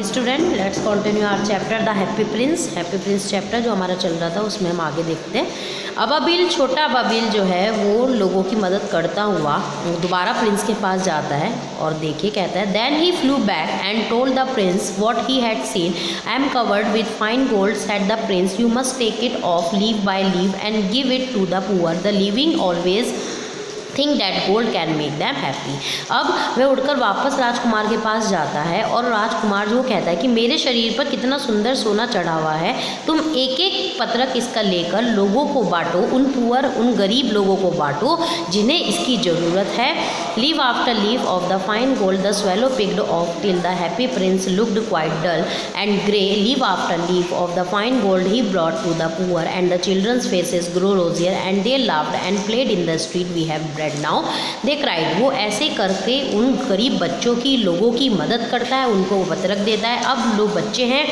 Student let's continue our chapter the happy prince chapter जो हमारा चल रहा था उसमें हम आगे देखते हैं। अबाबिल, छोटा अबाबिल जो है वो लोगों की मदद करता हुआ दोबारा प्रिंस के पास जाता है और देखिए कहता है then he flew back and told the prince what he had seen. I am covered with fine gold said the prince, you must take it off leaf by leaf and give it to the poor, the living always think that gold can make them happy. अब वह उड़कर वापस राजकुमार के पास जाता है और राजकुमार जो कहता है कि मेरे शरीर पर कितना सुंदर सोना चढ़ा हुआ है, तुम एक एक पत्रक इसका लेकर लोगों को बांटो, उन गरीब लोगों को बांटो जिन्हें इसकी ज़रूरत है। Leaf after leaf of the fine gold the swallow picked off till the happy Prince looked quite dull and grey. Leaf after leaf of the fine gold he brought to the poor and the children's faces grow rosier and they laughed and played in the street we have bread now they cried. वो ऐसे करके उन गरीब बच्चों की, लोगों की मदद करता है, उनको वो पत्रक देता है। अब लोग बच्चे हैं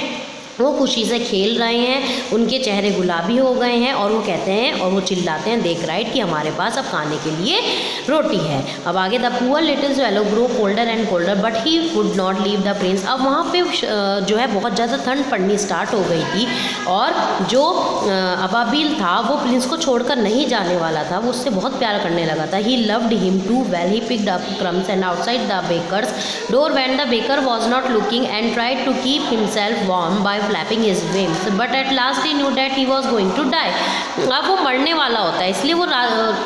वो खुशी से खेल रहे हैं, उनके चेहरे गुलाबी हो गए हैं और वो कहते हैं और वो चिल्लाते हैं देख राइट कि हमारे पास अब खाने के लिए रोटी है। अब आगे the poor little swallow grow colder and colder but he would not leave the Prince. अब वहाँ पे जो है बहुत ज़्यादा ठंड पड़नी स्टार्ट हो गई थी और जो अबाबिल था वो प्रिंस को छोड़कर नहीं जाने वाला था, वो उससे बहुत प्यार करने लगा था। He loved him too well, he picked up crumbs and outside the baker's door when the baker was not looking and tried to keep himself warm by flapping his wings but at last he knew that he was going to die. अब वो मरने वाला होता है, इसलिए वो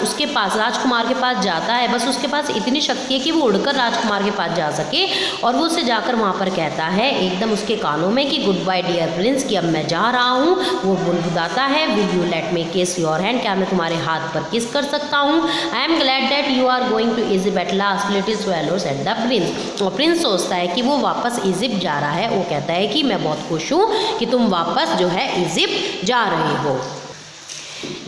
उसके पास राजकुमार के पास जाता है। बस उसके पास इतनी शक्ति है कि वो उड़कर राजकुमार के पास जा सके और वो उसे जाकर वहाँ पर कहता है एकदम उसके कानों में कि गुड बाय डियर प्रिंस, कि अब मैं जा रहा हूँ। वो बुलबुलाता है विल यू लेट मी किस योर हैंड, क्या मैं तुम्हारे हाथ पर किस कर सकता हूँ। I am glad that you are going to Egypt at last little swallow said the prince. और प्रिंस सोचता है कि वो वापस इजिप्ट जा रहा है, वो कहता है कि मैं बहुत खुश हूँ कि तुम वापस जो है इजिप्ट जा रहे हो।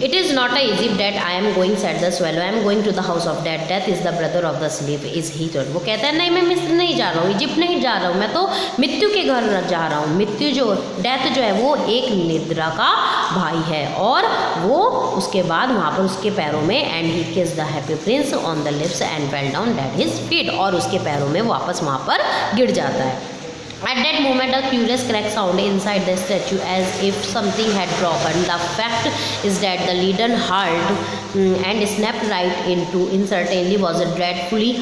It is not a Egypt that I am going, said the swallow. I am going to the house of death. Death is the brother of the slave. Is he told? वो कहता है नहीं मैं मिस्र नहीं जा रहा हूँ, इजिप्ट नहीं जा रहा हूँ, मैं तो मृत्यु के घर जा रहा हूँ। मृत्यु जो डेथ जो है वो एक निद्रा का भाई है। और वो उसके बाद वहाँ पर उसके पैरों में एंड ही किस the happy Prince on the lips and fell down dead his feet, और उसके पैरों में वापस वहाँ पर गिर जाता है। At that moment, a curious crack sounded inside the statue as if something had broken. The fact is that the leaden hurled and snapped right into. Certainly was a dreadfully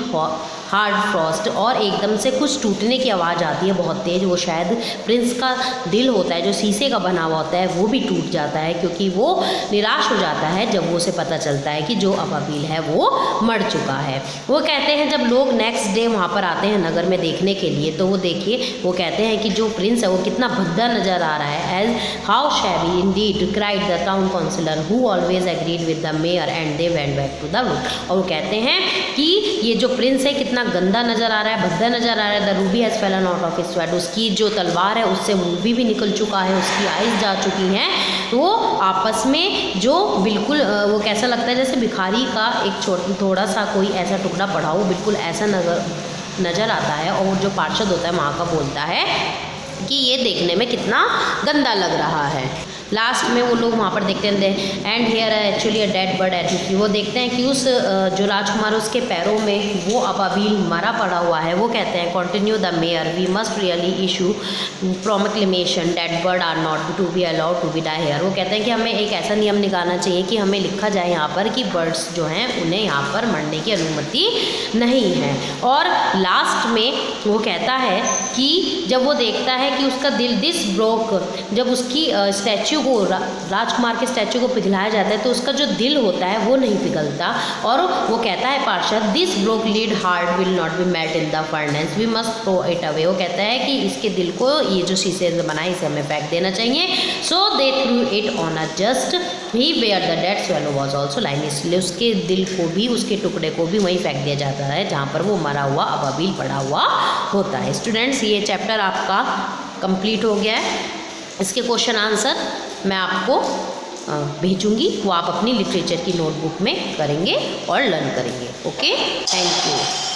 hard Frost, और एकदम से कुछ टूटने की आवाज़ आती है बहुत तेज़। वो शायद प्रिंस का दिल होता है जो शीशे का बना हुआ होता है वो भी टूट जाता है, क्योंकि वो निराश हो जाता है जब वो उसे पता चलता है कि जो अबाबिल है वो मर चुका है। वो कहते हैं जब लोग नेक्स्ट डे वहाँ पर आते हैं नगर में देखने के लिए, तो वो देखिए वो कहते हैं कि जो प्रिंस है वो कितना भद्दा नज़र आ रहा है। As how shabby indeed cried the town councillor who always agreed with the mayor and they went back to the room. और वो कहते हैं कि ये जो प्रिंस है कितना गंदा नज़र आ रहा है, भद्दा नज़र आ रहा है। The Ruby has Fallon out of his swayed, उसकी जो तलवार है उससे रूबी भी निकल चुका है, उसकी आइज़ जा चुकी हैं। तो आपस में जो बिल्कुल वो कैसा लगता है जैसे भिखारी का एक थोड़ा सा कोई ऐसा टुकड़ा पड़ा हो, बिल्कुल ऐसा नज़र आता है। और जो पार्षद होता है वहाँ का बोलता है कि ये देखने में कितना गंदा लग रहा है। लास्ट में वो लोग वहाँ पर देखते हैं and here actually a dead bird at his feet. वो देखते हैं कि उस जो राजकुमार उसके पैरों में वो अबाबिल मरा पड़ा हुआ है। वो कहते हैं continue the mayor we must really issue proclamation dead bird are not to be allowed to be die here. वो कहते हैं कि हमें एक ऐसा नियम निकालना चाहिए कि हमें लिखा जाए यहाँ पर कि बर्ड्स जो हैं उन्हें यहाँ पर मरने की अनुमति नहीं है। और लास्ट में वो कहता है कि जब वो देखता है कि उसका दिल दिस ब्रोक, जब उसकी स्टैच्यू को राजकुमार के स्टैचू को पिघलाया जाता है तो उसका जो दिल होता है वो नहीं पिघलता। और वो कहता है पार्षद this broke lead heart will not be melt in the furnace we must throw it away. वो कहता है कि इसके दिल को, ये जो शीशे से बना है इसे हमें फेंक देना चाहिए। So they threw it on a dust heap where the dead swallow was also lying, इसलिए उसके दिल को भी, उसके टुकड़े को भी वहीं फेंक दिया जाता है जहाँ पर वो मरा हुआ अबाबिल पड़ा हुआ होता है। स्टूडेंट्स ये चैप्टर आपका कंप्लीट हो गया है। इसके क्वेश्चन आंसर मैं आपको भेजूंगी, वो आप अपनी लिटरेचर की नोटबुक में करेंगे और लर्न करेंगे। Okay, thank you.